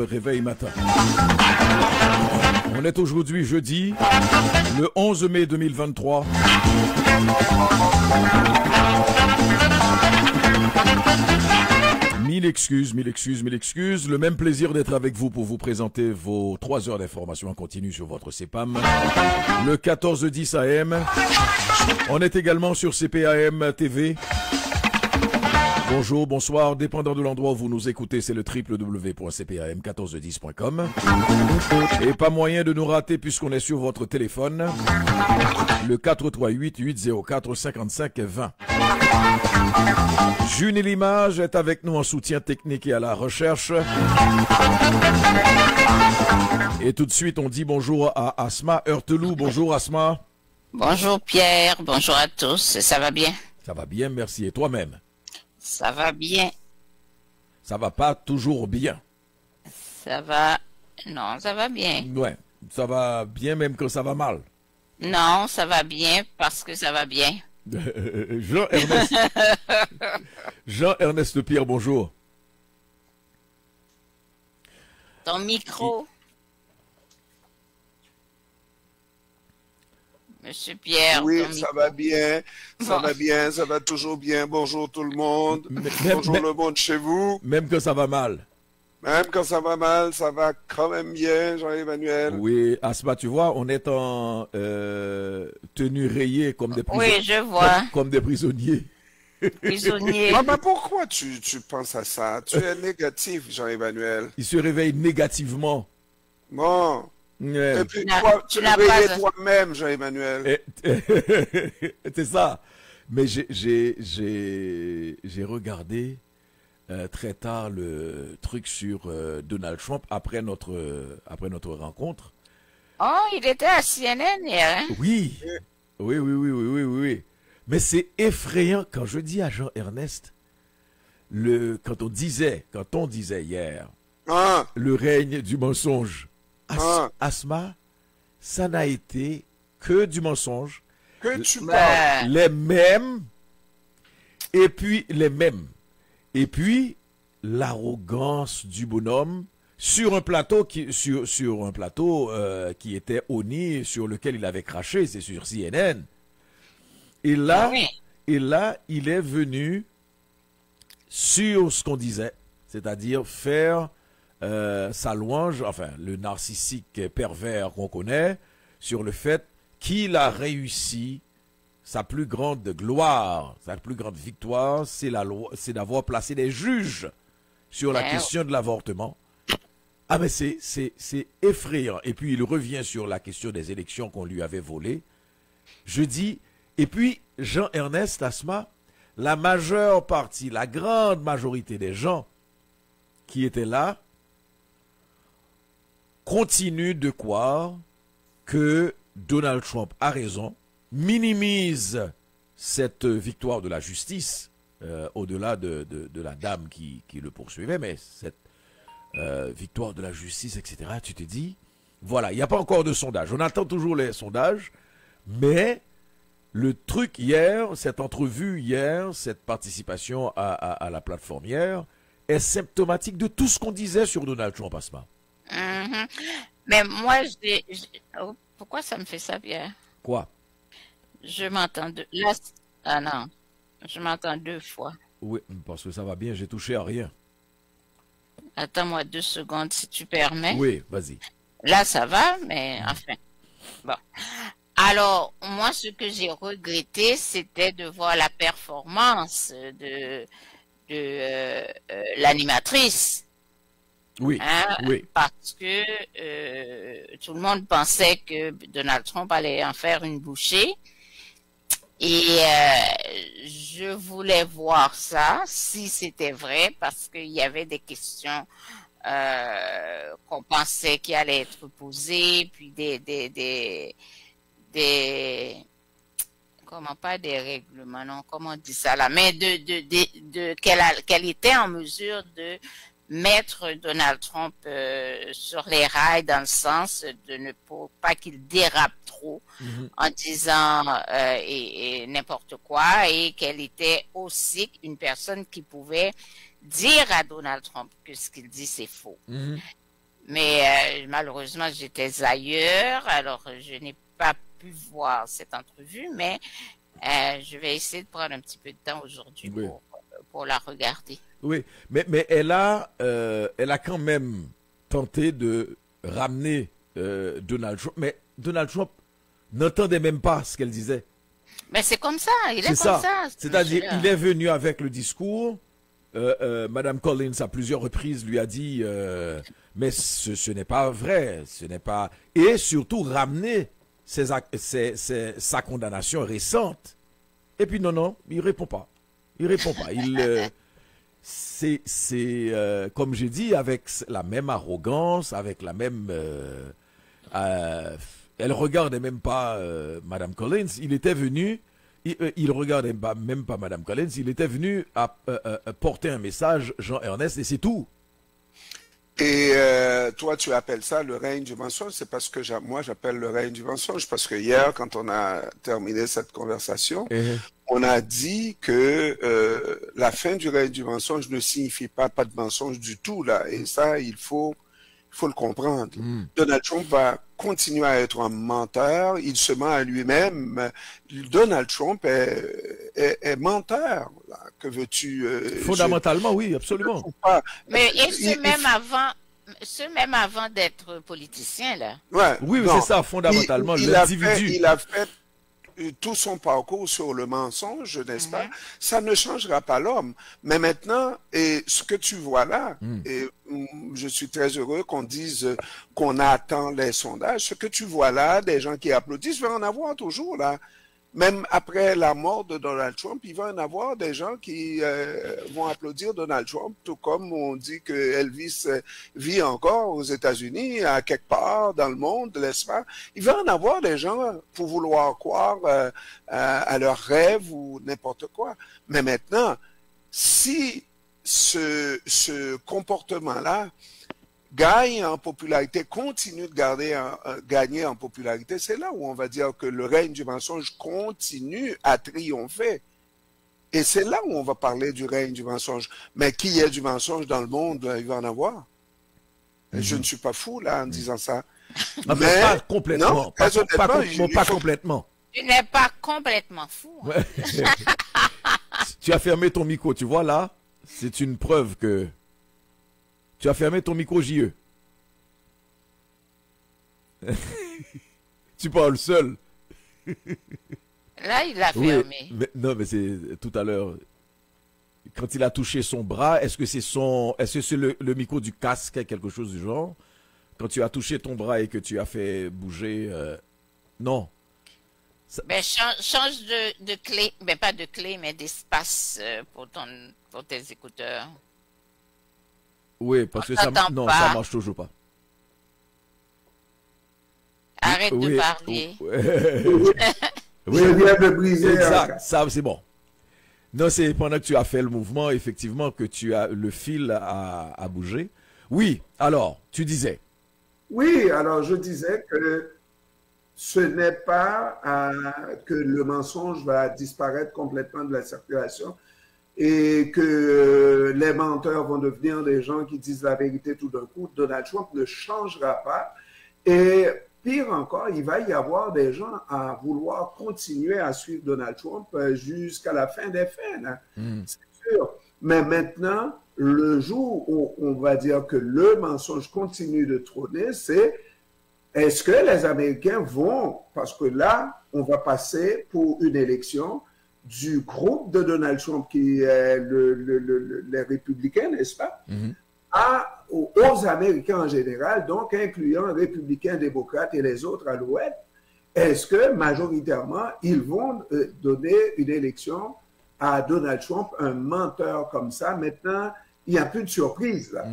Réveil matin. On est aujourd'hui jeudi, le 11 mai 2023. Mille excuses. Le même plaisir d'être avec vous pour vous présenter vos 3 heures d'information en continu sur votre CPAM. Le 14-10 AM. On est également sur CPAM TV. Bonjour, bonsoir, dépendant de l'endroit où vous nous écoutez, c'est le www.cpam1410.com. Et pas moyen de nous rater puisqu'on est sur votre téléphone, le 438-804-5520. Junie Limage est avec nous en soutien technique et à la recherche. Et tout de suite, on dit bonjour à Asma Heurtelou. Bonjour Asma. Bonjour Pierre, bonjour à tous, ça va bien? Ça va bien, merci. Et toi-même? Ça va bien. Ça va pas toujours bien. Ça va... Non, ça va bien. Ouais, ça va bien même quand ça va mal. Non, ça va bien parce que ça va bien. Jean-Ernest Pierre, bonjour. Ton micro. Monsieur Pierre. Oui, ça va bien, ça va bien, ça va toujours bien. Bonjour tout le monde. Bonjour le monde chez vous. Même que ça va mal. Même quand ça va mal, ça va quand même bien, Jean-Emmanuel. Oui, Asma, tu vois, on est en tenue rayée comme des prisonniers. Oui, je vois. Comme des prisonniers. Prisonniers. Ah, mais pourquoi tu penses à ça? Tu es négatif, Jean-Emmanuel. Il se réveille négativement. Bon. Ouais. Et puis toi, tu réveilles toi-même, Jean-Emmanuel. C'est ça. Mais j'ai regardé très tard le truc sur Donald Trump après notre rencontre. Oh, il était à CNN hier, hein? Oui. Oui. Mais c'est effrayant quand je dis à Jean-Ernest, quand on disait hier, le règne du mensonge. Asma, ça n'a été que du mensonge. Que tu parles. Les mêmes. Et puis l'arrogance du bonhomme sur un plateau qui était honni, sur lequel il avait craché, c'est sur CNN. Et là, il est venu sur ce qu'on disait, c'est-à-dire faire sa louange, enfin le narcissique pervers qu'on connaît, sur le fait qu'il a réussi sa plus grande gloire, sa plus grande victoire, c'est d'avoir placé des juges sur la question de l'avortement. Ah mais c'est effrayant. Et puis il revient sur la question des élections qu'on lui avait volées. Je dis, et puis Jean-Ernest, Asma, la majeure partie, la grande majorité des gens qui étaient là continuent de croire que Donald Trump a raison, minimise cette victoire de la justice, au-delà de la dame qui le poursuivait, mais cette victoire de la justice, etc., tu te dis, voilà, il n'y a pas encore de sondage. On attend toujours les sondages, mais le truc hier, cette entrevue hier, cette participation à la plateforme hier, est symptomatique de tout ce qu'on disait sur Donald Trump, Asma. Mais moi, oh, pourquoi ça me fait ça, Pierre? Quoi? Je m'entends deux... Là... Ah non, je m'entends 2 fois. Oui, parce que ça va bien, j'ai touché à rien. Attends-moi 2 secondes, si tu permets. Oui, vas-y. Là, ça va, mais enfin... Bon. Alors, moi, ce que j'ai regretté, c'était de voir la performance de l'animatrice. Oui, oui. Parce que tout le monde pensait que Donald Trump allait en faire une bouchée. Et je voulais voir ça, si c'était vrai, parce qu'il y avait des questions qu'on pensait qui allaient être posées, puis des comment pas des règlements, non, comment on dit ça là, mais qu'elle était en mesure de mettre Donald Trump sur les rails dans le sens de ne pas qu'il dérape trop en disant et n'importe quoi, et qu'elle était aussi une personne qui pouvait dire à Donald Trump que ce qu'il dit c'est faux. Mais malheureusement, j'étais ailleurs, alors je n'ai pas pu voir cette entrevue, mais je vais essayer de prendre un petit peu de temps aujourd'hui Oui. pour la regarder. Oui, mais elle a quand même tenté de ramener Donald Trump, mais Donald Trump n'entendait même pas ce qu'elle disait. Mais c'est comme ça, il est C'est comme ça. ça. C'est-à-dire, monsieur-là. il est venu avec le discours. Madame Collins, à plusieurs reprises, lui a dit mais ce n'est pas vrai, ce n'est pas. Et surtout, ramener sa condamnation récente. Et puis, non, il répond pas. Il répond pas. C'est comme j'ai dit, avec la même arrogance, avec la même. Elle regardait même pas Madame Collins. Il était venu. Il regardait même pas Madame Collins. Il était venu à porter un message, Jean-Ernest, et c'est tout. Et toi, tu appelles ça le règne du mensonge. C'est parce que moi, j'appelle le règne du mensonge. Parce que hier, quand on a terminé cette conversation, on a dit que la fin du règne du mensonge ne signifie pas de mensonge du tout, là. Et ça, il faut le comprendre. Donald Trump va continuer à être un menteur. Il se ment à lui-même. Donald Trump est menteur. Là. Que veux-tu... Fondamentalement, oui, absolument. Mais et ce même avant d'être politicien, là. Ouais, oui, c'est ça, fondamentalement, l'individu. Il a fait tout son parcours sur le mensonge, n'est-ce pas? Ça ne changera pas l'homme. Mais maintenant, et ce que tu vois là, et je suis très heureux qu'on dise qu'on attend les sondages, ce que tu vois là, des gens qui applaudissent, il va en avoir toujours là. Même après la mort de Donald Trump, il va en avoir des gens qui vont applaudir Donald Trump, tout comme on dit que Elvis vit encore aux États-Unis, à quelque part dans le monde, n'est-ce pas? Il va en avoir des gens pour vouloir croire à leurs rêves ou n'importe quoi. Mais maintenant, si ce comportement-là gagne en popularité, continue de gagner en popularité, c'est là où on va dire que le règne du mensonge continue à triompher. Et c'est là où on va parler du règne du mensonge. Mais qu'il y ait du mensonge dans le monde, il va en avoir. Je ne suis pas fou, là, en disant ça. Non, mais pas complètement. Non, pas complètement. Tu n'es pas complètement fou. Hein. Ouais. Tu as fermé ton micro, tu vois là? C'est une preuve que... Tu as fermé ton micro, JE. Tu parles seul. Là, il l'a fermé. Oui, mais c'est tout à l'heure. Quand il a touché son bras, est-ce que c'est le micro du casque, quelque chose du genre? Quand tu as touché ton bras et que tu as fait bouger, non. Ben, change de clé, ben pas de clé, mais d'espace pour tes écouteurs. Oui, parce que ça marche toujours pas. Arrête de parler. Oui, je viens de briser. Exact, ça c'est bon. Non, c'est pendant que tu as fait le mouvement, effectivement, que le fil a bougé. Oui, alors, tu disais. Oui, alors je disais que ce n'est pas que le mensonge va disparaître complètement de la circulation et que les menteurs vont devenir des gens qui disent la vérité tout d'un coup. Donald Trump ne changera pas. Et pire encore, il va y avoir des gens à vouloir continuer à suivre Donald Trump jusqu'à la fin des fins. C'est sûr. Mais maintenant, le jour où on va dire que le mensonge continue de trôner, c'est est-ce que les Américains vont, parce que là, on va passer pour une élection du groupe de Donald Trump qui est les républicains, n'est-ce pas, aux Américains en général, donc incluant républicains, démocrates et les autres à l'ouest, est-ce que majoritairement, ils vont donner une élection à Donald Trump, un menteur comme ça? Maintenant, il n'y a plus de surprise là.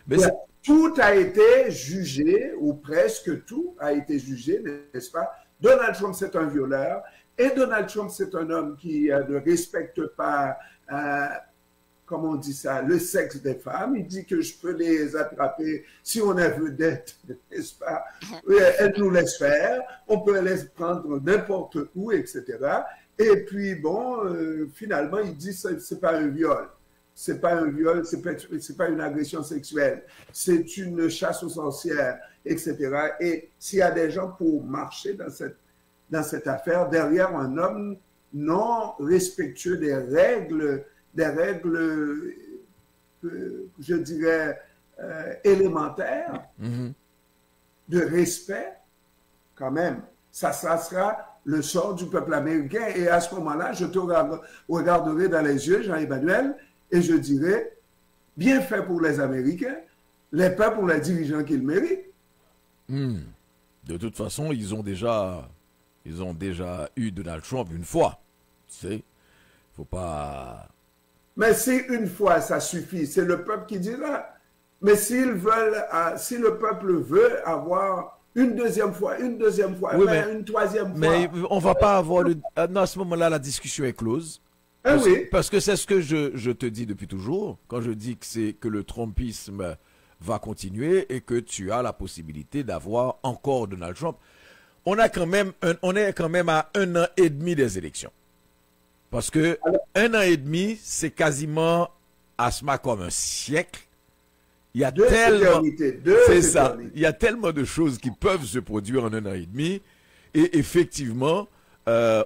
Mais tout a été jugé, ou presque tout a été jugé, n'est-ce pas? Donald Trump, c'est un violeur, et Donald Trump, c'est un homme qui ne respecte pas, comment on dit ça, le sexe des femmes. Il dit que je peux les attraper si on a vedette, n'est-ce pas? Elle nous laisse faire, on peut les prendre n'importe où, etc. Et puis, bon, finalement, il dit que ce n'est pas un viol. c'est pas un viol, c'est pas une agression sexuelle, c'est une chasse aux sorcières, etc. Et s'il y a des gens pour marcher dans cette affaire, derrière un homme non respectueux des règles, je dirais, élémentaires de respect, quand même, ça sera le sort du peuple américain. Et à ce moment-là, je te regarderai dans les yeux, Jean-Emmanuel, et je dirai, bien fait pour les Américains, les paix pour les dirigeants qu'ils méritent. De toute façon, ils ont déjà eu Donald Trump une fois. Tu sais, faut pas... Mais si une fois, ça suffit, c'est le peuple qui dira. Mais si le peuple veut avoir une deuxième fois, oui, une troisième fois... Mais on va pas avoir... à ce moment-là, la discussion est close. Parce que c'est ce que je te dis depuis toujours, quand je dis que le Trumpisme va continuer et que tu as la possibilité d'avoir encore Donald Trump. On est quand même à 1 an et demi des élections. Parce que 1 an et demi, c'est quasiment asma comme un siècle. Il y a tellement, c'est ça. Il y a tellement de choses qui peuvent se produire en 1 an et demi. Et effectivement,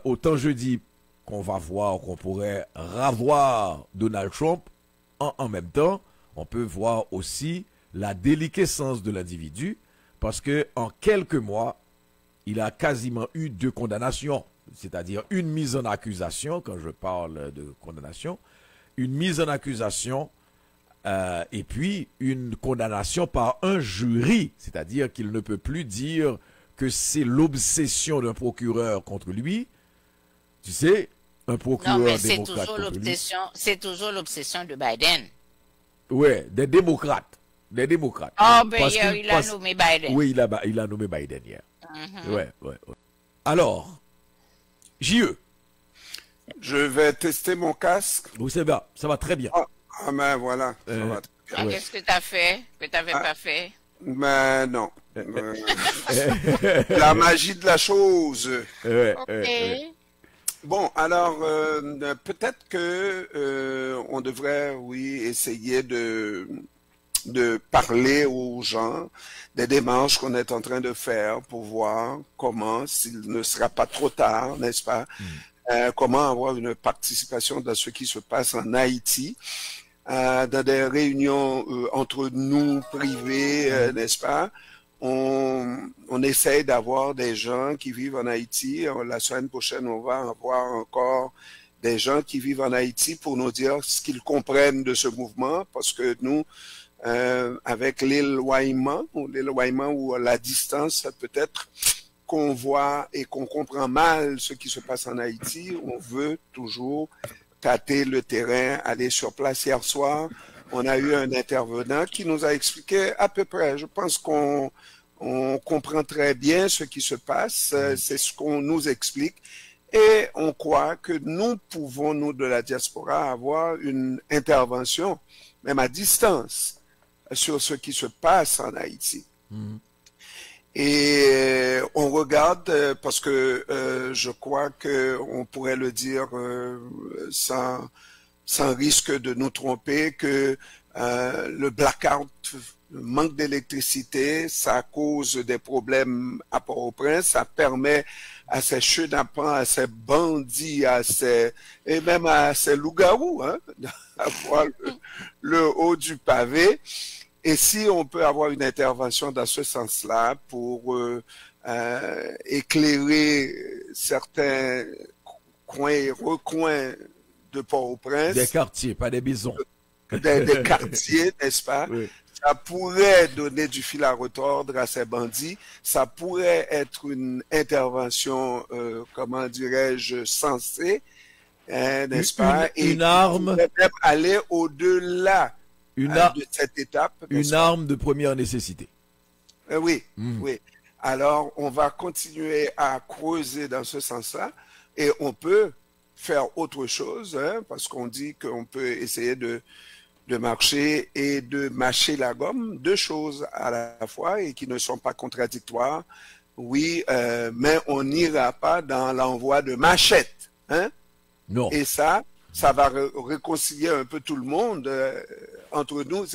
autant je dis qu'on va voir, qu'on pourrait revoir Donald Trump, en même temps, on peut voir aussi la déliquescence de l'individu, parce que en quelques mois, il a quasiment eu 2 condamnations, c'est-à-dire une mise en accusation, quand je parle de condamnation, une mise en accusation et puis une condamnation par un jury, c'est-à-dire qu'il ne peut plus dire que c'est l'obsession d'un procureur contre lui. Tu sais, un procureur démocrate contre lui. C'est toujours l'obsession de Biden. Oui, des démocrates. Oh, ben il a nommé Biden. Oui, il a nommé Biden hier. Ouais. Alors, J.E. Je vais tester mon casque. Oui, c'est bien, ça va très bien. Ah ben voilà. Qu'est-ce que tu as fait que tu n'avais pas fait? Ben non. La magie de la chose. Bon, alors peut-être que on devrait, essayer de parler aux gens des démarches qu'on est en train de faire pour voir comment, s'il ne sera pas trop tard, n'est-ce pas, comment avoir une participation dans ce qui se passe en Haïti, dans des réunions entre nous privés, n'est-ce pas. On essaye d'avoir des gens qui vivent en Haïti. La semaine prochaine, on va avoir encore des gens qui vivent en Haïti pour nous dire ce qu'ils comprennent de ce mouvement, parce que nous, avec l'éloignement ou la distance, peut-être qu'on voit et qu'on comprend mal ce qui se passe en Haïti. On veut toujours tâter le terrain, aller sur place. Hier soir, on a eu un intervenant qui nous a expliqué à peu près. Je pense qu'on comprend très bien ce qui se passe. C'est ce qu'on nous explique. Et on croit que nous pouvons, nous de la diaspora, avoir une intervention, même à distance, sur ce qui se passe en Haïti. Et on regarde, parce que je crois qu'on pourrait le dire sans risque de nous tromper, que le blackout, le manque d'électricité, ça cause des problèmes à Port-au-Prince, ça permet à ces chenapans, à ces bandits, et même à ces loups-garous, d'avoir le haut du pavé. Et si on peut avoir une intervention dans ce sens-là pour éclairer certains coins et recoins de Port-au-Prince. Des quartiers, pas des bisons. Des quartiers, n'est-ce pas? Oui. Ça pourrait donner du fil à retordre à ces bandits. Ça pourrait être une intervention, comment dirais-je, sensée, n'est-ce pas? Une arme. Et même aller au-delà de cette étape. Une arme de première nécessité. Oui. Alors, on va continuer à creuser dans ce sens-là et on peut faire autre chose, parce qu'on dit qu'on peut essayer de marcher et de mâcher la gomme, 2 choses à la fois et qui ne sont pas contradictoires. Oui, mais on n'ira pas dans l'envoi de machettes. Non. Et ça, ça va réconcilier un peu tout le monde entre nous.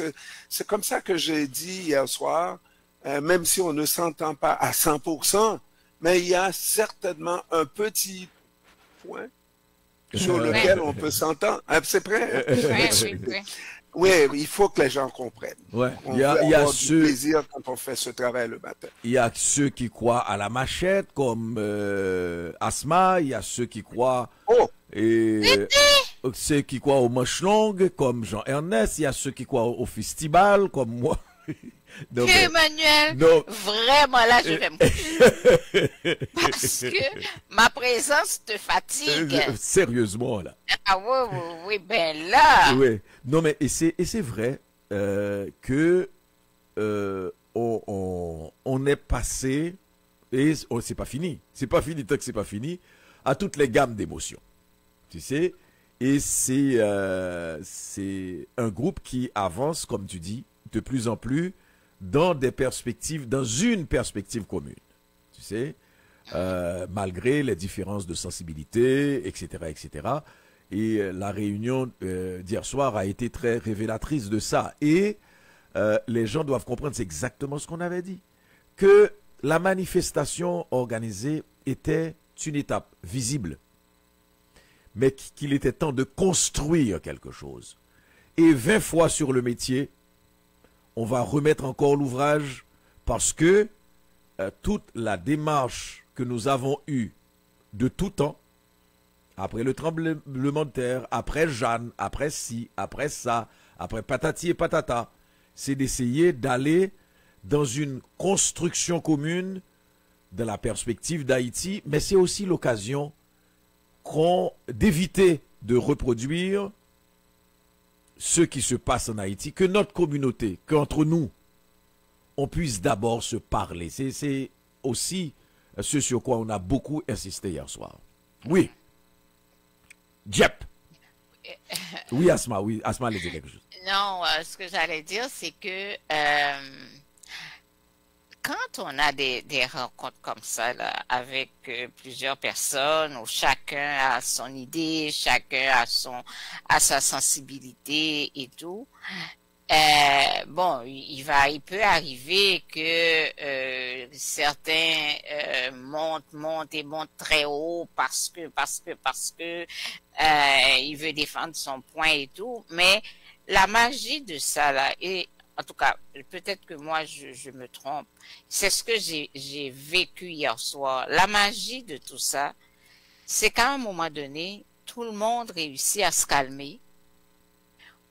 C'est comme ça que j'ai dit hier soir, même si on ne s'entend pas à 100%, mais il y a certainement un petit point sur lequel on peut s'entendre. C'est prêt? Oui, il faut que les gens comprennent. Ouais. On Il y a du plaisir quand on fait ce travail le matin. Il y a ceux qui croient à la machette, comme Asma. Il y a ceux qui croient... ceux qui croient aux manches longues, comme Jean-Ernest. Il y a ceux qui croient au festival, comme moi. Donc, Emmanuel, vraiment là, je vais me coucher. Parce que ma présence te fatigue. Sérieusement, là. Ah oui, ben là. Oui. Non, mais et c'est vrai que on est passé, et c'est pas fini. C'est pas fini tant que c'est pas fini, à toutes les gammes d'émotions. Tu sais? Et c'est un groupe qui avance, comme tu dis, de plus en plus dans une perspective commune, tu sais, malgré les différences de sensibilité, etc., etc. Et la réunion d'hier soir a été très révélatrice de ça. Et les gens doivent comprendre, c'est exactement ce qu'on avait dit, que la manifestation organisée était une étape visible, mais qu'il était temps de construire quelque chose. Et 20 fois sur le métier, on va remettre encore l'ouvrage parce que toute la démarche que nous avons eue de tout temps, après le tremblement de terre, après Jeanne, après ci, après ça, après patati et patata, c'est d'essayer d'aller dans une construction commune de la perspective d'Haïti, mais c'est aussi l'occasion d'éviter de reproduire ce qui se passe en Haïti, que notre communauté, qu'entre nous, on puisse d'abord se parler. C'est aussi ce sur quoi on a beaucoup insisté hier soir. Oui. Jep. Oui, Asma allait dire quelque chose. Non, ce que j'allais dire, c'est que quand on a des rencontres comme ça, là, avec plusieurs personnes, où chacun a son idée, chacun a sa sensibilité et tout, bon, il peut arriver que certains montent très haut parce que il veut défendre son point et tout, mais la magie de ça là, et en tout cas, peut-être que moi je me trompe, c'est ce que j'ai vécu hier soir. La magie de tout ça, c'est qu'à un moment donné, tout le monde réussit à se calmer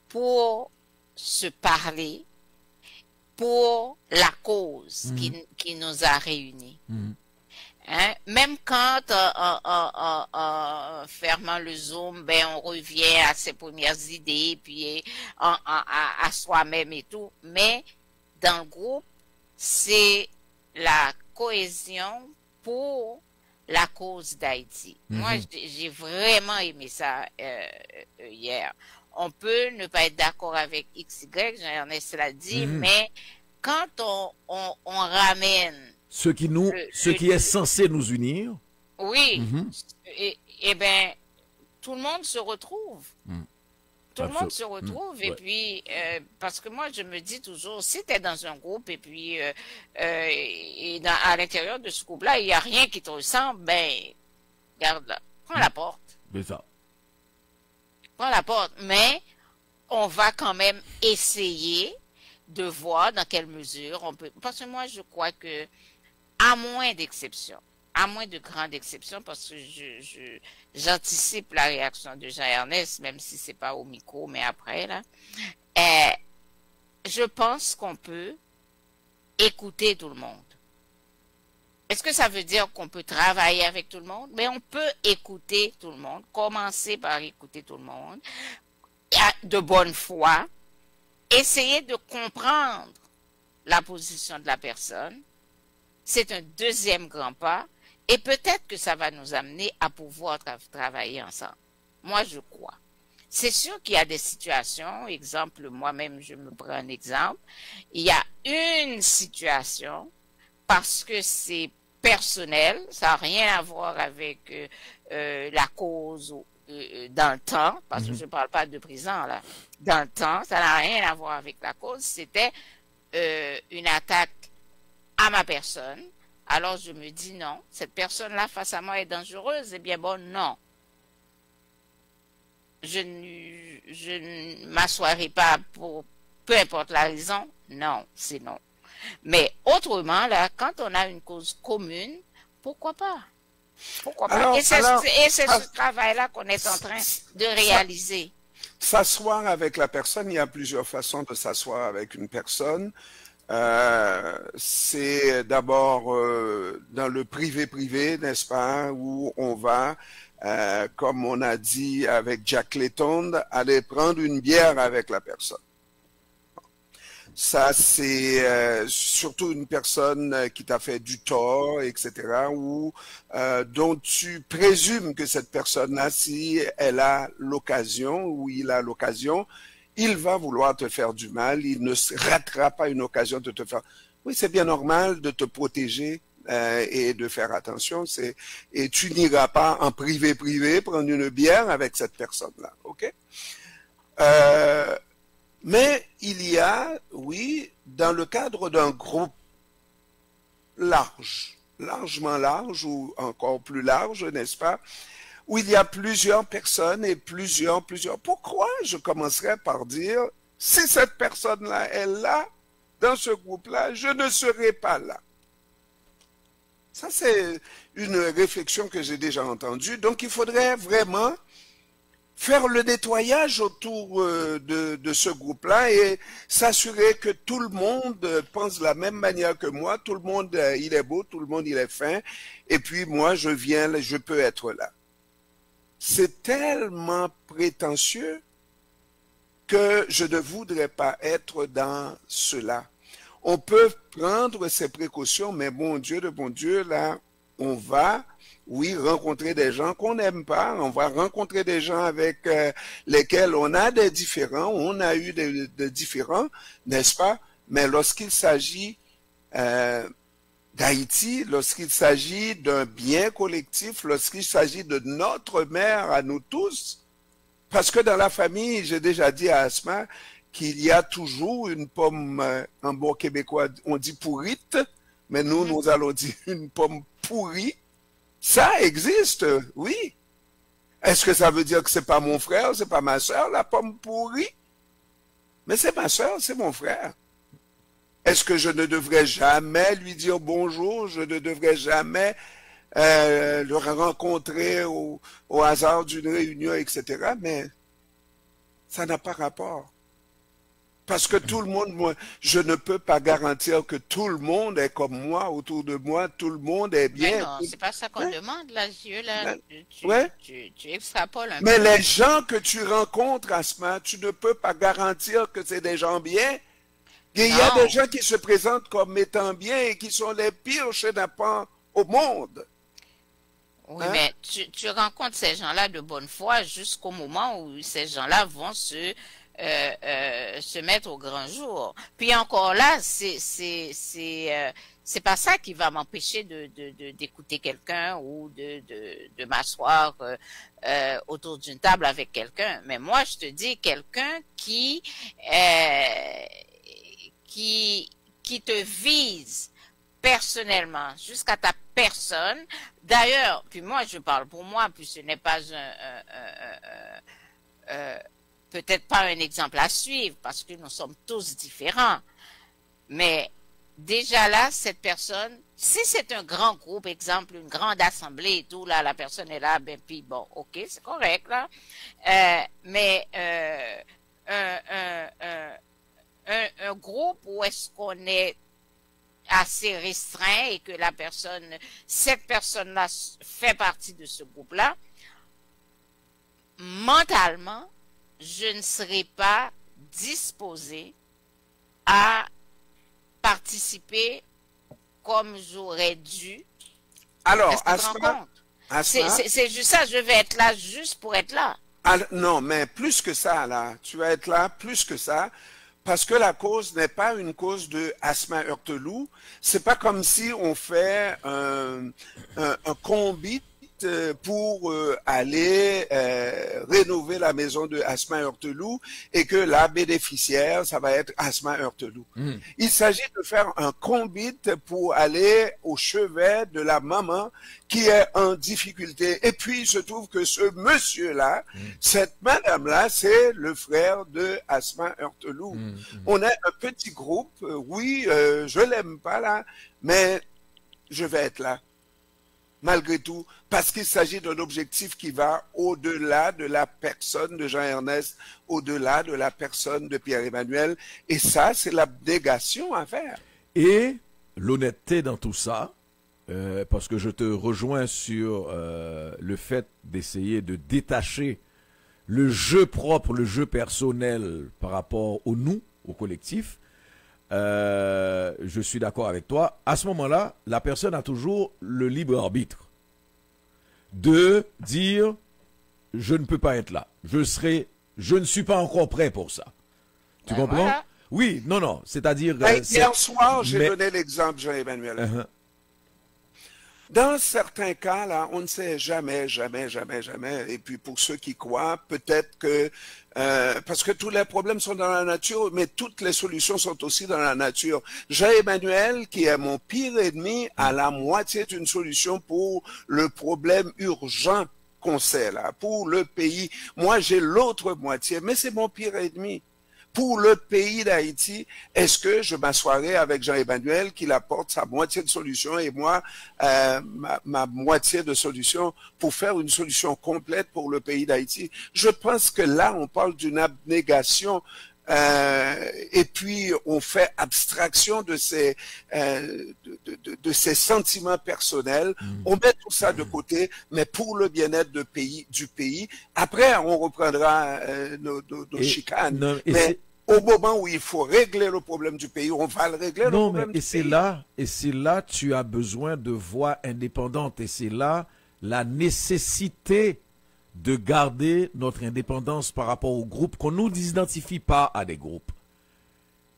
pour se parler pour la cause qui nous a réunis. Hein? Même quand en fermant le Zoom, ben on revient à ses premières idées, puis à soi-même et tout. Mais dans le groupe, c'est la cohésion pour la cause d'Haïti. Moi, j'ai vraiment aimé ça hier. On peut ne pas être d'accord avec XY, Jean-Ernest l'a dit, mais quand on ramène ce qui est censé nous unir. Oui, et ben tout le monde se retrouve. Tout le monde se retrouve et puis parce que moi je me dis toujours, si tu es dans un groupe et puis à l'intérieur de ce groupe-là, il n'y a rien qui te ressemble, ben regarde là, prends la porte. C'est ça. Prends la porte, mais on va quand même essayer de voir dans quelle mesure on peut. Parce que moi je crois que à moins d'exceptions, à moins de grandes exceptions, parce que j'anticipe la réaction de Jean-Ernest, même si c'est pas au micro, mais après, là, je pense qu'on peut écouter tout le monde. Est-ce que ça veut dire qu'on peut travailler avec tout le monde? Mais on peut écouter tout le monde, commencer par écouter tout le monde, de bonne foi, essayer de comprendre la position de la personne. C'est un deuxième grand pas et peut-être que ça va nous amener à pouvoir travailler ensemble. Moi, je crois. C'est sûr qu'il y a des situations, exemple, moi-même, je me prends un exemple. Il y a une situation, parce que c'est personnel, ça n'a rien à voir avec la cause dans le temps, parce que je ne parle pas de présent là, dans le temps, ça n'a rien à voir avec la cause, c'était une attaque à ma personne. Alors je me dis non, cette personne-là face à moi est dangereuse. Eh bien bon, non. Je ne m'assoirai pas pour peu importe la raison. Non, c'est non. Mais autrement, là, quand on a une cause commune, pourquoi pas? Pourquoi pas? Alors, et c'est ce travail-là qu'on est en train de réaliser. S'asseoir avec la personne, il y a plusieurs façons de s'asseoir avec une personne. C'est d'abord dans le privé, n'est-ce pas, où on va, comme on a dit avec Jack Layton, aller prendre une bière avec la personne. Ça, c'est surtout une personne qui t'a fait du tort, etc., ou dont tu présumes que cette personne-là, si elle a l'occasion, ou il a l'occasion, il va vouloir te faire du mal, il ne ratera pas une occasion de te faire... Oui, c'est bien normal de te protéger et de faire attention, et tu n'iras pas en privé prendre une bière avec cette personne-là, ok? Mais il y a, oui, dans le cadre d'un groupe largement large ou encore plus large, n'est-ce pas, où il y a plusieurs personnes et plusieurs. Pourquoi je commencerais par dire, si cette personne-là est là, dans ce groupe-là, je ne serai pas là. Ça, c'est une réflexion que j'ai déjà entendue. Donc, il faudrait vraiment faire le nettoyage autour de ce groupe-là et s'assurer que tout le monde pense de la même manière que moi, tout le monde il est beau, tout le monde il est fin, et puis moi je viens, je peux être là. C'est tellement prétentieux que je ne voudrais pas être dans cela. On peut prendre ces précautions, mais bon Dieu, là, on va... Oui, rencontrer des gens qu'on n'aime pas, on va rencontrer des gens avec lesquels on a des différends, on a eu des différends, n'est-ce pas? Mais lorsqu'il s'agit d'Haïti, lorsqu'il s'agit d'un bien collectif, lorsqu'il s'agit de notre mère à nous tous, parce que dans la famille, j'ai déjà dit à Asma qu'il y a toujours une pomme, en bon québécois, on dit pourrite, mais nous allons dire une pomme pourrie. Ça existe, oui. Est-ce que ça veut dire que c'est pas mon frère, c'est pas ma soeur, la pomme pourrie? Mais c'est ma soeur, c'est mon frère. Est-ce que je ne devrais jamais lui dire bonjour? Je ne devrais jamais le rencontrer au hasard d'une réunion, etc. Mais ça n'a pas rapport. Parce que tout le monde, moi, je ne peux pas garantir que tout le monde est comme moi, autour de moi, tout le monde est bien. Mais non, c'est pas ça qu'on demande, là, Dieu, là. Tu extrapoles un peu. Mais les gens que tu rencontres, Asma, tu ne peux pas garantir que c'est des gens bien. Il y a des gens qui se présentent comme étant bien et qui sont les pires chenapans au monde. Oui, mais tu rencontres ces gens-là de bonne foi jusqu'au moment où ces gens-là vont se mettre au grand jour. Puis encore là, c'est pas ça qui va m'empêcher d'écouter quelqu'un ou de m'asseoir autour d'une table avec quelqu'un. Mais moi, je te dis quelqu'un qui te vise personnellement, jusqu'à ta personne. D'ailleurs, puis moi, je parle pour moi, puis ce n'est pas peut-être pas un exemple à suivre, parce que nous sommes tous différents. Mais déjà là, cette personne, si c'est un grand groupe, exemple, une grande assemblée et tout, là, la personne est là, ben puis bon, ok, c'est correct, là. Mais un groupe où est-ce qu'on est assez restreint et que cette personne-là fait partie de ce groupe-là, mentalement, je ne serai pas disposée à participer comme j'aurais dû. Alors, c'est juste ça, je vais être là juste pour être là. Non, mais plus que ça, là, tu vas être là plus que ça, parce que la cause n'est pas une cause de Asma Heurteloup. C'est pas comme si on fait un combi pour aller rénover la maison de Asma Heurteloup et que la bénéficiaire, ça va être Asma Heurteloup. Il s'agit de faire un combit pour aller au chevet de la maman qui est en difficulté. Et puis, il se trouve que ce monsieur-là, cette madame-là, c'est le frère de Asma Heurteloup. On est un petit groupe. Oui, je l'aime pas là, mais je vais être là. Malgré tout, parce qu'il s'agit d'un objectif qui va au-delà de la personne de Jean-Ernest, au-delà de la personne de Pierre-Emmanuel. Et ça, c'est l'abnégation à faire. Et l'honnêteté dans tout ça, parce que je te rejoins sur le fait d'essayer de détacher le jeu propre, le jeu personnel par rapport au nous, au collectif. Je suis d'accord avec toi. À ce moment-là, la personne a toujours le libre arbitre de dire je ne peux pas être là. Je ne suis pas encore prêt pour ça. Tu comprends? Voilà. Oui, non. C'est-à-dire. Hier soir, j'ai donné l'exemple, Jean-Emmanuel. Dans certains cas, là, on ne sait jamais. Et puis pour ceux qui croient, peut-être que parce que tous les problèmes sont dans la nature, mais toutes les solutions sont aussi dans la nature. Jean-Emmanuel, qui est mon pire ennemi, a la moitié d'une solution pour le problème urgent qu'on sait là, pour le pays. Moi, j'ai l'autre moitié, mais c'est mon pire ennemi. Pour le pays d'Haïti, est-ce que je m'assoirai avec Jean-Emmanuel qui apporte sa moitié de solution et moi ma moitié de solution pour faire une solution complète pour le pays d'Haïti? Je pense que là, on parle d'une abnégation et puis on fait abstraction de ces sentiments personnels. On met tout ça de côté, mais pour le bien-être du pays. Après, on reprendra nos chicanes. Mais au moment où il faut régler le problème du pays, on va le régler. Non, mais et c'est là, tu as besoin de voix indépendantes, et c'est là la nécessité de garder notre indépendance par rapport aux groupes, qu'on ne nous identifie pas à des groupes.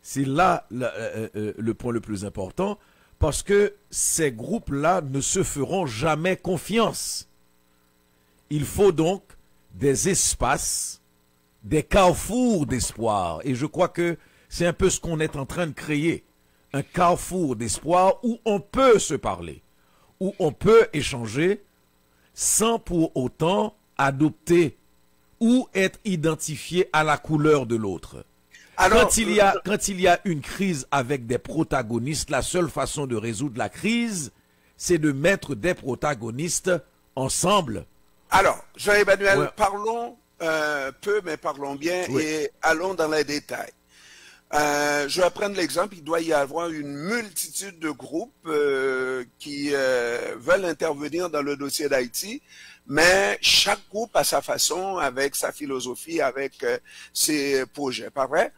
C'est là le point le plus important, parce que ces groupes-là ne se feront jamais confiance. Il faut donc des espaces, des carrefours d'espoir. Et je crois que c'est un peu ce qu'on est en train de créer. Un carrefour d'espoir où on peut se parler, où on peut échanger sans pour autant adopter ou être identifié à la couleur de l'autre. Quand il y a une crise avec des protagonistes, la seule façon de résoudre la crise, c'est de mettre des protagonistes ensemble. Alors, Jean-Emmanuel, parlons peu, mais parlons bien et allons dans les détails. Je vais prendre l'exemple, il doit y avoir une multitude de groupes qui veulent intervenir dans le dossier d'Haïti, mais chaque groupe a sa façon, avec sa philosophie, avec ses projets, pas vrai?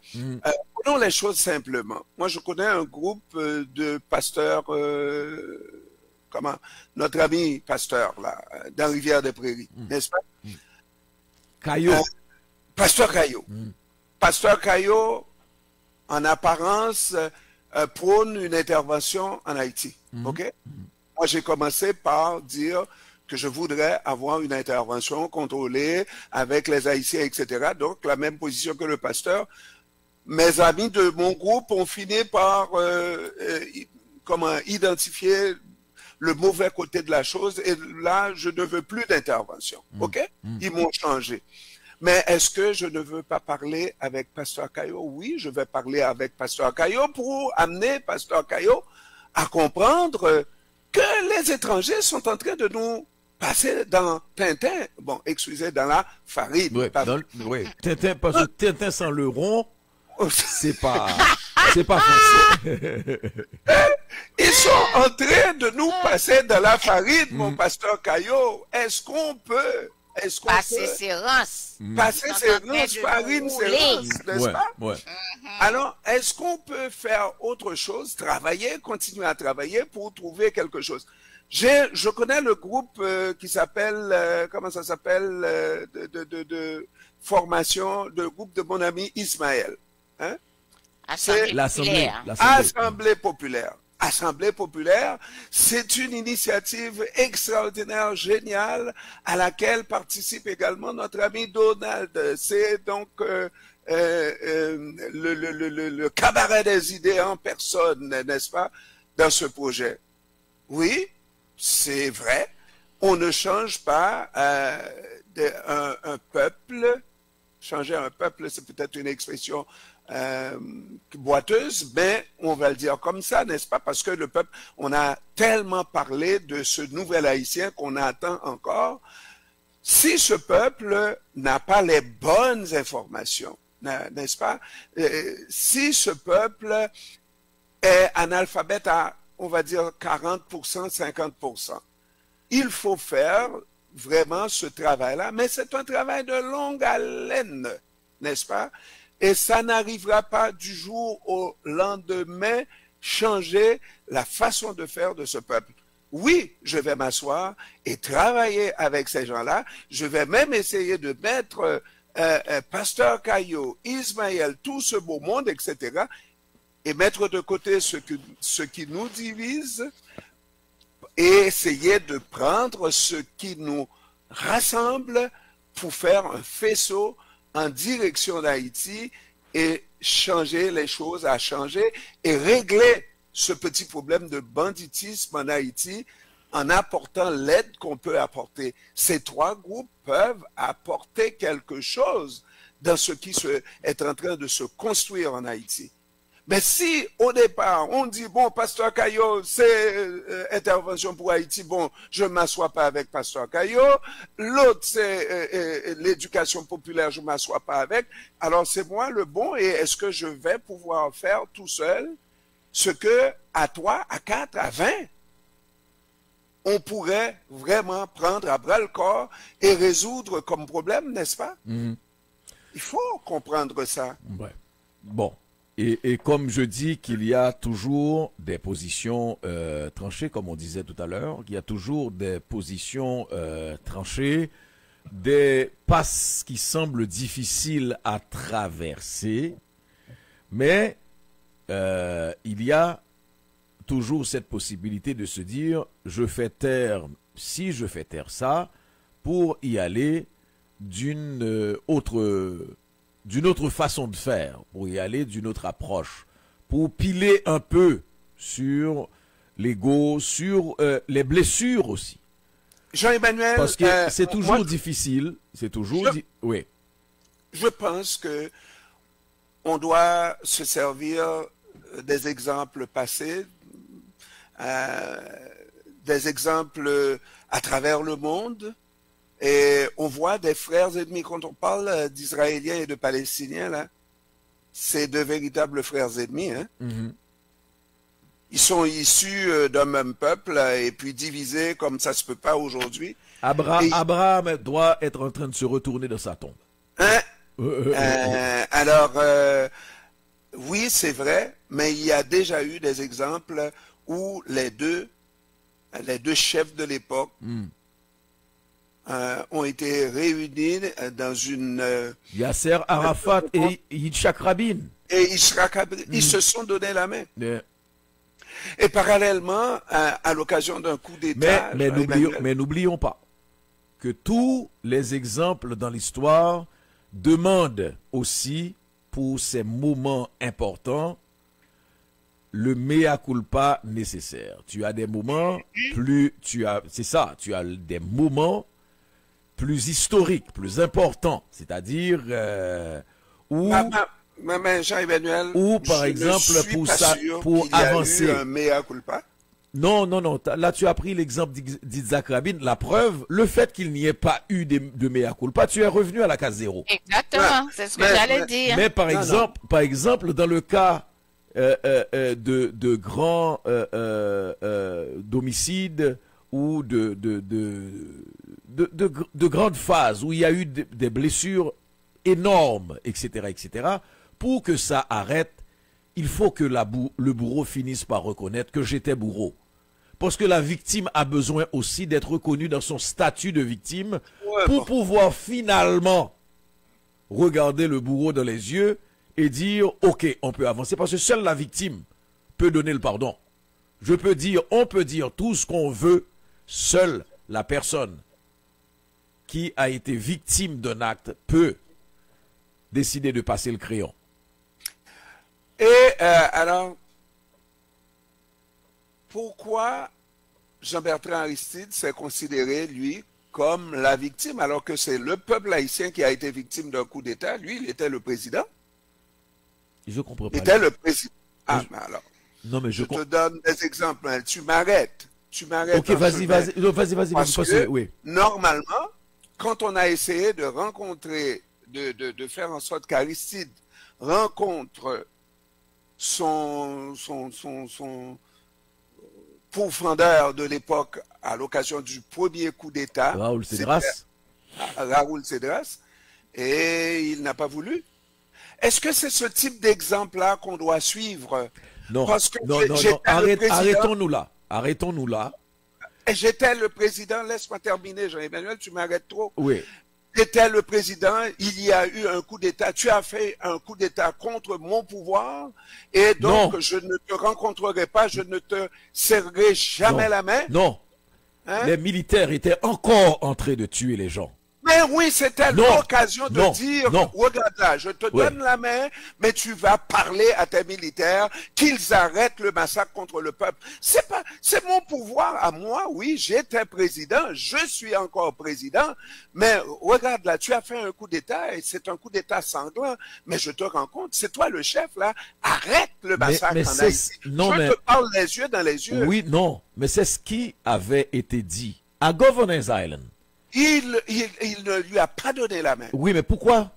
Prenons les choses simplement. Moi, je connais un groupe de pasteurs, notre ami pasteur, là, dans Rivière-des-Prairies, n'est-ce pas? Caillot. Pasteur Caillot. Pasteur Caillot, en apparence, prône une intervention en Haïti. OK? Moi, j'ai commencé par dire que je voudrais avoir une intervention contrôlée avec les Haïtiens, etc. Donc, la même position que le pasteur. Mes amis de mon groupe ont fini par identifier le mauvais côté de la chose, et là, je ne veux plus d'intervention. OK? Ils m'ont changé. Mais est-ce que je ne veux pas parler avec Pasteur Caillot? Oui, je vais parler avec Pasteur Caillot pour amener Pasteur Caillot à comprendre que les étrangers sont en train de nous passer dans Tintin. Bon, excusez, dans la farine. Oui, Tintin, parce que Tintin sans le rond, c'est pas français. Ils sont en train de nous passer dans la farine, mon Pasteur Caillot. Est-ce qu'on peut passer ses rances. Passer ses rances, farine, ses rances, n'est-ce pas? Alors, est-ce qu'on peut faire autre chose, continuer à travailler pour trouver quelque chose? Je connais le groupe qui s'appelle, comment ça s'appelle, de formation, de groupe de mon ami Ismaël. Hein? Assemblée populaire. Assemblée populaire. Assemblée populaire, c'est une initiative extraordinaire, géniale, à laquelle participe également notre ami Donald. C'est donc le cabaret des idées en personne, n'est-ce pas, dans ce projet. Oui, c'est vrai, on ne change pas un peuple. Changer un peuple, c'est peut-être une expression boiteuse, mais on va le dire comme ça, n'est-ce pas? Parce que le peuple, on a tellement parlé de ce nouvel haïtien qu'on attend encore. Si ce peuple n'a pas les bonnes informations, n'est-ce pas? Si ce peuple est analphabète à, on va dire, 40%, 50%, il faut faire vraiment ce travail-là, mais c'est un travail de longue haleine, n'est-ce pas? Et ça n'arrivera pas du jour au lendemain changer la façon de faire de ce peuple. Oui, je vais m'asseoir et travailler avec ces gens-là. Je vais même essayer de mettre Pasteur Caillot, Ismaël, tout ce beau monde, etc., et mettre de côté ce qui nous divise et essayer de prendre ce qui nous rassemble pour faire un faisceau en direction d'Haïti et changer les choses à changer et régler ce petit problème de banditisme en Haïti en apportant l'aide qu'on peut apporter. Ces trois groupes peuvent apporter quelque chose dans ce qui est en train de se construire en Haïti. Mais si, au départ, on dit, bon, Pasteur Caillot, c'est intervention pour Haïti, bon, je ne m'assois pas avec Pasteur Caillot, l'autre, c'est l'éducation populaire, je ne m'assois pas avec, alors c'est moi le bon, et est-ce que je vais pouvoir faire tout seul ce que, à 3, à 4, à 20, on pourrait vraiment prendre à bras le corps et résoudre comme problème, n'est-ce pas? Mhm. Il faut comprendre ça. Ouais. Bon. Et comme je dis qu'il y a toujours des positions tranchées, comme on disait tout à l'heure, qu'il y a toujours des positions tranchées, des passes qui semblent difficiles à traverser, mais il y a toujours cette possibilité de se dire, si je fais taire ça, pour y aller d'une autre façon de faire, pour y aller d'une autre approche, pour piler un peu sur l'ego, sur les blessures aussi. Jean-Emmanuel, parce que c'est toujours difficile, c'est toujours... oui. Je pense que on doit se servir des exemples passés, des exemples à travers le monde. Et on voit des frères ennemis. Quand on parle d'Israéliens et de Palestiniens, là, c'est de véritables frères ennemis. Hein? Mm-hmm. Ils sont issus d'un même peuple et puis divisés comme ça se peut pas aujourd'hui. Abraham doit être en train de se retourner dans sa tombe. Hein? Alors, oui, c'est vrai, mais il y a déjà eu des exemples où les deux chefs de l'époque ont été réunis dans une... Yasser Arafat et Yitzhak Rabin. Ils se sont donné la main. Et parallèlement, à l'occasion d'un coup d'État... Mais n'oublions pas que tous les exemples dans l'histoire demandent aussi, pour ces moments importants, le mea culpa nécessaire. Tu as des moments tu as des moments plus historiques, plus importants, c'est-à-dire où Jean-Emmanuel, ou par exemple pour avancer. Un mea culpa. Non, là tu as pris l'exemple d'Yitzhak Rabin, la preuve, le fait qu'il n'y ait pas eu de mea culpa, tu es revenu à la case zéro. Exactement, c'est ce que j'allais dire. Mais par exemple, dans le cas de grands d'homicides ou de grandes phases où il y a eu des blessures énormes, etc., pour que ça arrête, il faut que le bourreau finisse par reconnaître que j'étais bourreau. Parce que la victime a besoin aussi d'être reconnue dans son statut de victime pour pouvoir finalement regarder le bourreau dans les yeux et dire, ok, on peut avancer, parce que seule la victime peut donner le pardon. on peut dire tout ce qu'on veut, seule la personne qui a été victime d'un acte peut décider de passer le crayon. Et alors, pourquoi Jean-Bertrand Aristide s'est considéré, lui, comme la victime, alors que c'est le peuple haïtien qui a été victime d'un coup d'État? Lui, il était le président. Je comprends pas. Il était le président. Ah, mais alors. Non, mais je te donne des exemples. Hein. Tu m'arrêtes. Ok, vas-y. Parce que, oui. Normalement, quand on a essayé de rencontrer, de faire en sorte qu'Aristide rencontre son pourfendeur de l'époque à l'occasion du premier coup d'État, Raoul Cédras, et il n'a pas voulu. Est-ce que c'est ce type d'exemple-là qu'on doit suivre? Non, parce que non, arrêtons-nous là. J'étais le président, laisse-moi terminer, Jean-Emmanuel, tu m'arrêtes trop. Oui. J'étais le président, il y a eu un coup d'État, tu as fait un coup d'État contre mon pouvoir, et donc je ne te rencontrerai pas, je ne te serrerai jamais la main. Non, hein? Les militaires étaient encore en train de tuer les gens. Mais oui, c'était l'occasion de dire, regarde là, je te donne la main, mais tu vas parler à tes militaires qu'ils arrêtent le massacre contre le peuple. C'est mon pouvoir à moi, oui, j'étais président, je suis encore président, mais regarde là, tu as fait un coup d'État et c'est un coup d'État sanglant, mais je te rends compte, c'est toi le chef là, arrête le massacre en Haïti. Je te parle les yeux dans les yeux. Oui, non, mais c'est ce qui avait été dit à Governor's Island. Il ne lui a pas donné la main. Oui, mais pourquoi?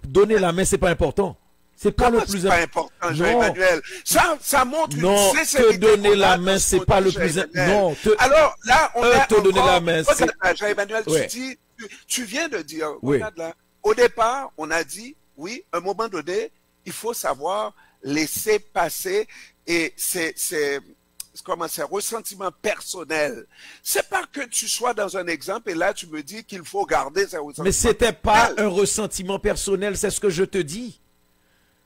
Donner la main, c'est pas important. C'est pas le plus important, Jean-Emmanuel. Ça montre une sincérité. Te donner la main, c'est pas le plus important. Alors là, on a te donner la main. Jean-Emmanuel, tu viens de dire, regarde là. Au départ, on a dit, oui, à un moment donné, il faut savoir laisser passer et c'est ressentiment personnel. C'est pas que tu sois dans un exemple et là tu me dis qu'il faut garder ces ressentiments. Mais c'était pas un ressentiment personnel, c'est ce que je te dis.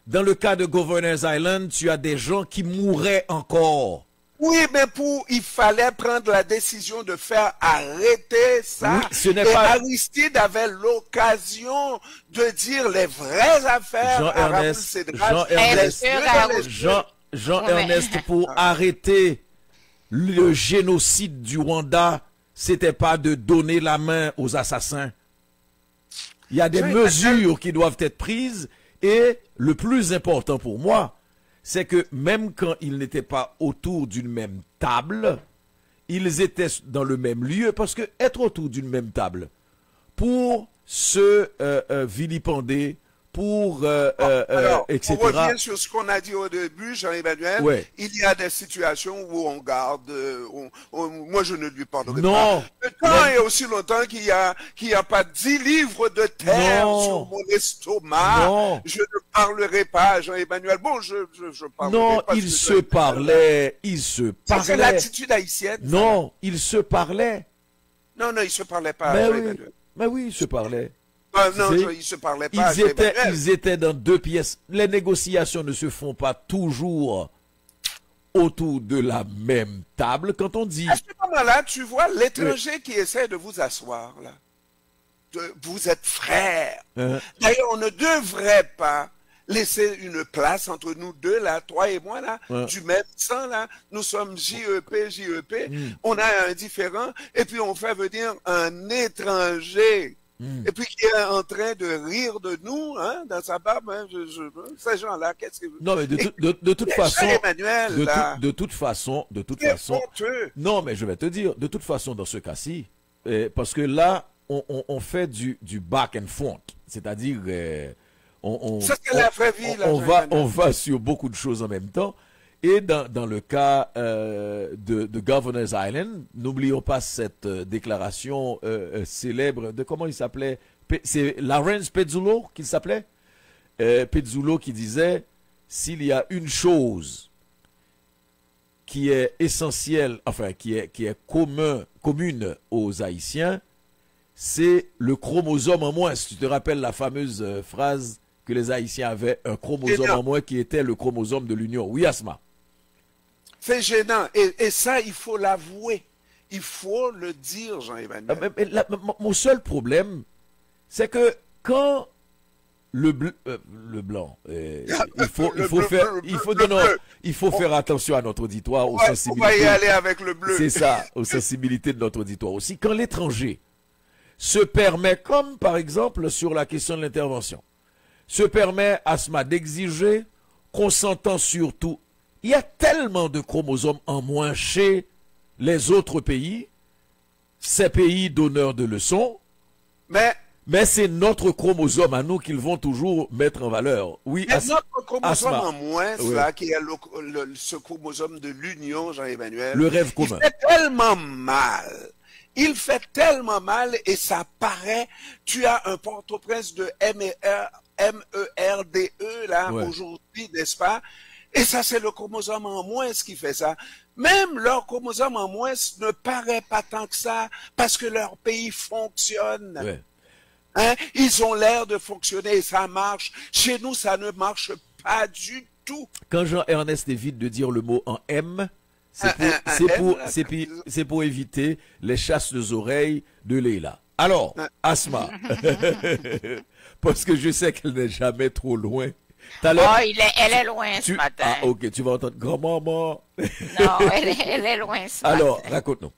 Dans le cas de Governor's Island, tu as des gens qui mourraient encore. Oui, mais il fallait prendre la décision de faire arrêter ça. Oui, ce n'est pas... Aristide avait l'occasion de dire les vraies affaires à Raoul Cédras. Jean-Ernest, pour arrêter le génocide du Rwanda, c'était pas de donner la main aux assassins. Il y a des mesures qui doivent être prises et le plus important pour moi, c'est que même quand ils n'étaient pas autour d'une même table, ils étaient dans le même lieu parce que être autour d'une même table pour se vilipender, etc. On revient sur ce qu'on a dit au début, Jean-Emmanuel. Ouais. Il y a des situations où on garde, moi je ne lui pardonnerai pas. Tant et aussi longtemps qu'il y a pas 10 livres de terre sur mon estomac, je ne parlerai pas, Jean-Emmanuel. Bon, je parlerai non, pas. Il se parlait. C'est l'attitude haïtienne. Non, il se parlait. Non, il se parlait pas, Jean-Emmanuel. Mais oui, il se parlait. Non, ils se parlaient pas. Ils étaient dans deux pièces. Les négociations ne se font pas toujours autour de la même table. Quand on dit... À ce moment-là, tu vois l'étranger qui essaie de vous asseoir, là. Vous êtes frères. D'ailleurs, on ne devrait pas laisser une place entre nous deux, là, toi et moi, là, du même sang, là. Nous sommes JEP. On a un différent, et puis on fait venir un étranger. Et puis qui est en train de rire de nous, hein, dans sa barbe, hein, ces gens-là, qu'est-ce que... Non, mais de toute façon, Emmanuel, de toute façon, non, mais je vais te dire, de toute façon, dans ce cas-ci, parce que là, on fait du back and front, c'est-à-dire, on va sur beaucoup de choses en même temps. Et dans le cas de Governor's Island, n'oublions pas cette déclaration célèbre de, comment il s'appelait? C'est Lawrence Pezzullo qu'il s'appelait? Pezzullo qui disait, s'il y a une chose qui est essentielle, enfin qui est commune aux Haïtiens, c'est le chromosome en moins. Si tu te rappelles la fameuse phrase que les Haïtiens avaient, un chromosome en moins qui était le chromosome de l'Union. Oui, Asma. C'est gênant. Et ça, il faut l'avouer. Il faut le dire, Jean-Emmanuel. Mon seul problème, c'est que quand le blanc, il faut faire attention à notre auditoire, aux sensibilités. On va y aller avec le bleu. C'est ça, aux sensibilités de notre auditoire aussi. Quand l'étranger se permet, comme par exemple sur la question de l'intervention, se permet, Asma, d'exiger qu'on s'entend sur tout. Il y a tellement de chromosomes en moins chez les autres pays, ces pays donneurs de leçons, mais c'est notre chromosome à nous qu'ils vont toujours mettre en valeur. Oui, notre chromosome en moins, là, qui est ce chromosome de l'union, Jean-Emmanuel. Le rêve commun. Il fait tellement mal. Il fait tellement mal et ça paraît. Tu as un Port-au-Prince de MERDE, là, aujourd'hui, n'est-ce pas? Et ça, c'est le chromosome en moins qui fait ça. Même leur chromosome en moins ne paraît pas tant que ça, parce que leur pays fonctionne. Ouais. Hein? Ils ont l'air de fonctionner et ça marche. Chez nous, ça ne marche pas du tout. Quand Jean-Ernest évite de dire le mot en M, c'est pour éviter les chasses aux oreilles de Leila. Alors, Asma, parce que je sais qu'elle n'est jamais trop loin. Elle est loin ce matin. Ah, ok, tu vas entendre grand-maman. Non, elle est loin ce matin. Alors, raconte-nous.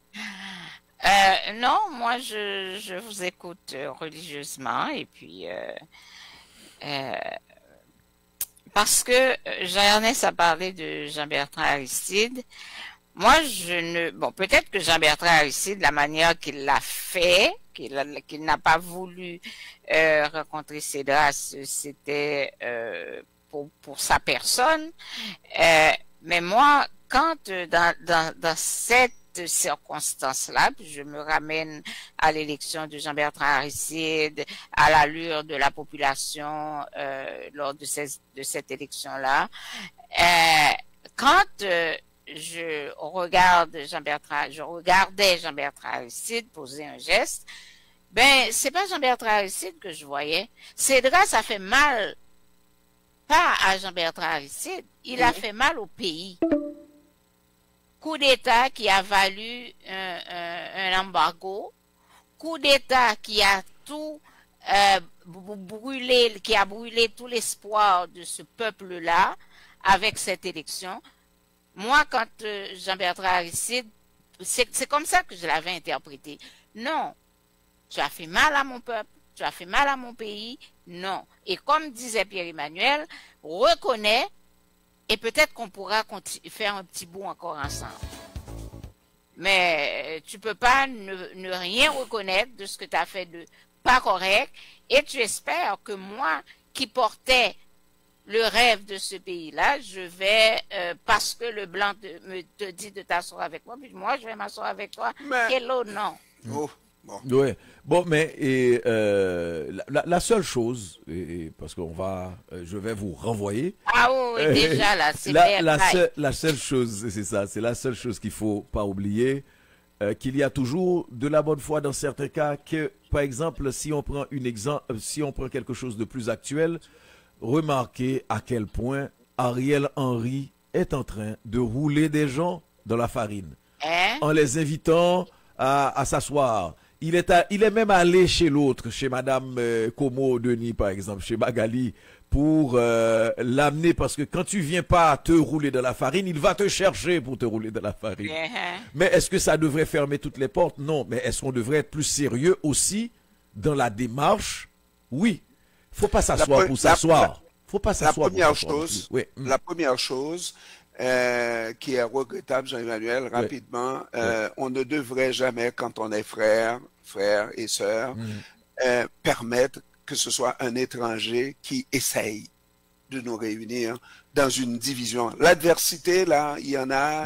Non, moi, je vous écoute religieusement et puis parce que Jean-Ernest a parlé de Jean-Bertrand Aristide. Moi, peut-être que Jean-Bertrand Aristide, la manière qu'il l'a fait, qu'il n'a pas voulu rencontrer Cédras, c'était pour sa personne. Mais moi, quand dans cette circonstance-là, je me ramène à l'élection de Jean-Bertrand Aristide, à l'allure de la population lors de cette élection-là. Quand je regardais Jean-Bertrand Aristide poser un geste, c'est pas Jean-Bertrand Aristide que je voyais. Cédras a fait mal, pas à Jean-Bertrand Aristide, il a fait mal au pays. Coup d'État qui a valu un embargo, coup d'État qui a tout brûlé, qui a brûlé tout l'espoir de ce peuple-là avec cette élection. Moi, quand Jean-Bertrand Aristide, c'est comme ça que je l'avais interprété. Non, tu as fait mal à mon peuple, tu as fait mal à mon pays, non. Et comme disait Pierre-Emmanuel, reconnais, et peut-être qu'on pourra faire un petit bout encore ensemble. Mais tu peux pas ne rien reconnaître de ce que tu as fait de pas correct, et tu espères que moi, qui portais le rêve de ce pays-là, je vais, parce que le blanc te dit de t'asseoir avec moi, puis moi, je vais m'asseoir avec toi. Hello, non. Oh, bon. Ouais. Bon, mais la seule chose, parce qu'on je vais vous renvoyer. Ah oui, déjà là, c'est la seule chose, c'est ça, c'est la seule chose qu'il faut pas oublier, qu'il y a toujours de la bonne foi dans certains cas, que, par exemple, si on prend quelque chose de plus actuel, remarquez à quel point Ariel Henry est en train de rouler des gens dans la farine, en les invitant à s'asseoir. Il est même allé chez l'autre, chez Madame Como Denis, par exemple, chez Magali, pour l'amener, parce que quand tu viens pas te rouler dans la farine, il va te chercher pour te rouler dans la farine. Mais est-ce que ça devrait fermer toutes les portes? Non. Mais est-ce qu'on devrait être plus sérieux aussi dans la démarche? Oui. Faut pas s'asseoir pour s'asseoir. Faut pas s'asseoir pour s'asseoir. La première chose qui est regrettable, Jean-Emmanuel, rapidement, on ne devrait jamais, quand on est frère et sœur, permettre que ce soit un étranger qui essaye de nous réunir dans une division. L'adversité, là, il y en a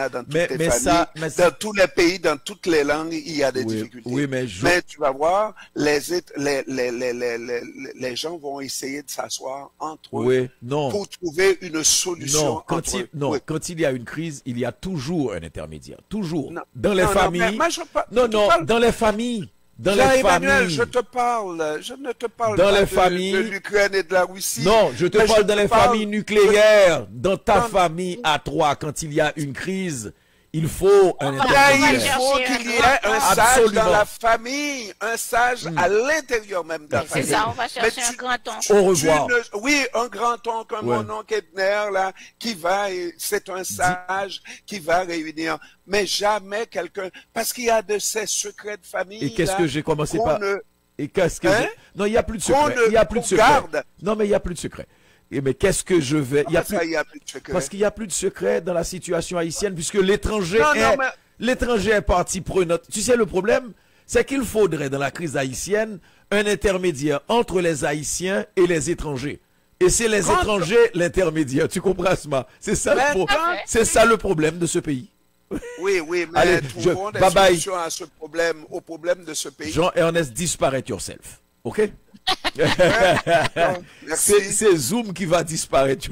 dans toutes les familles, dans tous les pays, dans toutes les langues, il y a des difficultés. Oui, mais tu vas voir, les gens vont essayer de s'asseoir entre eux pour trouver une solution. Quand il y a une crise, il y a toujours un intermédiaire. Toujours. Dans les familles. Dans les familles. dans les Emmanuel, familles. je ne te parle Dans pas les familles. de l'Ukraine et de la Russie. Non, je te mais parle dans les parle familles nucléaires. Dans ta dans- famille à toi, quand il y a une crise, il faut un Ben, intermédiaire. il faut qu'il y ait un sage Absolument. dans la famille, un sage à l'intérieur même de la C'est famille. ça, on va chercher Mais un tu- grand-oncle. Au revoir. Oui, un grand-oncle, un Ouais. mon-oncle Edner, là, qui va, et c'est un sage qui va réunir, mais jamais quelqu'un, parce qu'il y a de ces secrets de famille. Et qu'est-ce là, que j'ai commencé qu'on par... ne- Et qu'est-ce que Hein? Non, il n'y a plus de Qu'on secret. ne- Il n'y a plus de qu'on secret. garde. Non, mais il n'y a plus de secret. Et mais qu'est-ce que je vais... Il y a Comment ça, plus... il y a plus de secret? Parce qu'il n'y a plus de secret dans la situation haïtienne, puisque l'étranger Non, non, est... mais- L'étranger est partie prenante. Tu sais, le problème, c'est qu'il faudrait, dans la crise haïtienne, un intermédiaire entre les Haïtiens et les étrangers. Et c'est les Quand- étrangers l'intermédiaire. Tu comprends, Asma? C'est ça, Mais quand- c'est ça le problème de ce pays. Oui, mais Allez, trouvons des bye bye. solutions à ce problème, au problème de ce pays. Jean-Ernest, disparaître yourself. OK? Merci. C'est Zoom qui va disparaître.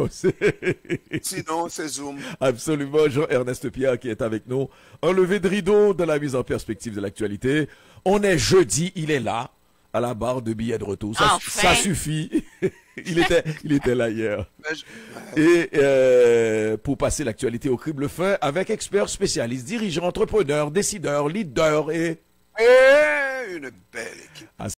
Sinon, c'est Zoom. Absolument, Jean-Ernest Pierre qui est avec nous. Un lever de rideau de la mise en perspective de l'actualité. On est jeudi, il est là, à la barre de billets de retour. Ça, Enfin. ça suffit. il était là hier. Mais je- Et pour passer l'actualité au crible fin avec experts spécialistes, dirigeants, entrepreneurs, décideurs, leaders et... Eh, une belle équipe.